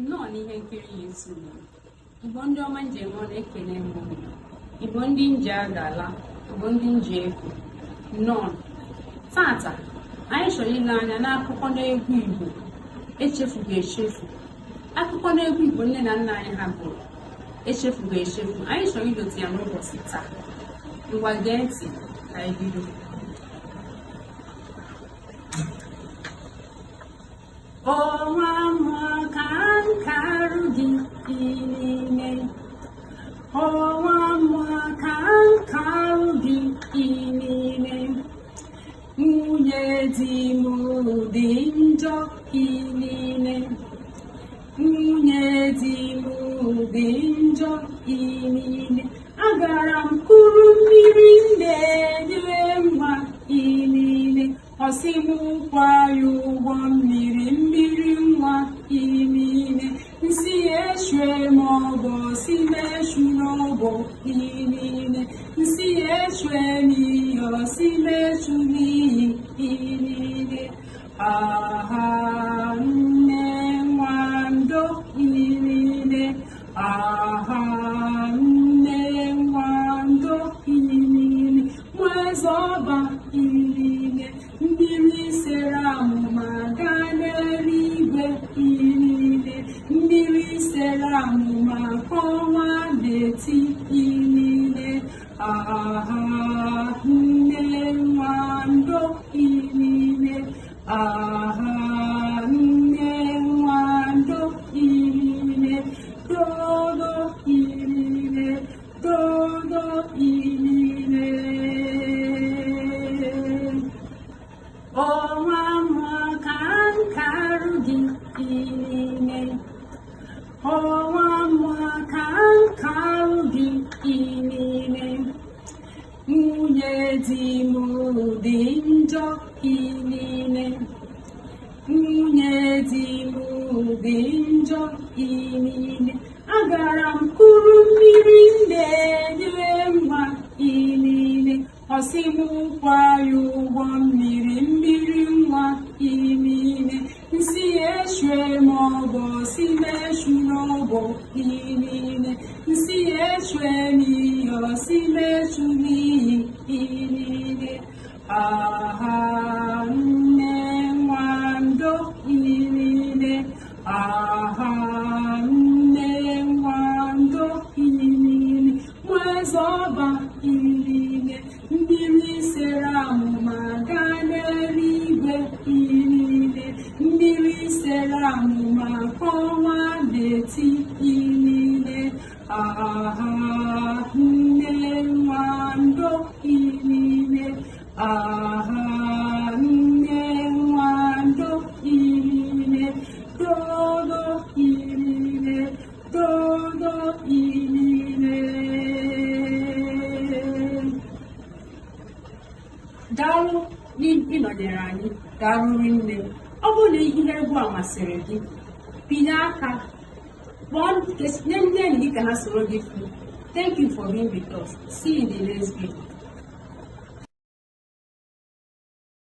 nnọọ n'ihe nkiri ya esi Igbo ndị ọma njem ọ na-ekele m Igbo ndị nji agala Igbo ndị nji efu nnọọ tata anyị chọrọ ile anya n'akụkọ n'egwu Igbo echefughị echefu akụkọ n'egwu Igbo nne na nna anyị ha bụrụ echefughị echefu anyị chọrọ idote ya n'ụbọchị taa ngwa gee ntị ka anyị bido ọnwa mmụọ ka nkarụ gị niile ọnwa mmụọ ka nkarụ gị niile nwunye di m dị njọ niile nwunye di m dị njọ niile agara m kuru mmiri na-enye nwa niile ọsị m kwa ya ụgwọ mmiri nwa niile nsị eshue m ọgọ si meshu n'ọgọ niile nsị eshue n'iyi si meshu n'iyi niile aha nne nwando niile aha nne nwando niile nwezọba niile mmiri sere amụma gaa n'eluigwe niile mmiri sere amụma kọwa n'eti niile aha nne nwando niile aha nne nwando niile dodo niile dodo niile ọnwa mmụọ ka nkarụ gị niile ọnwa mmụọ ka nkarụ gị niile nwunye di m dị njọ niile nwunye di m dị njọ niile agara m kuru mmiri na-enye nwa niile ọsị m kwa ya ụgwọ mmiri nwa niile nsị eshue m ọgọ si meshu n'ọgọ niile nsị eshue n'iyi si meshu n'iyi niile aha nne nwando niile aha nne nwando niile nwezọba niile mmiri sere amụma gaa n'eluigwe niile mmiri sere amụma kọwa n'eti niile aha nne nwando niile aha nne nwando niile dodo niile dodo niile daalụ n'ịnọnyere anyị daalụ nne ọ bụrụ na ihe egwu a masịrị gị pinye aka kpọọ nye ndị enyi gị ka ha soro gị fu. Thank you for being with us. See you in the next video.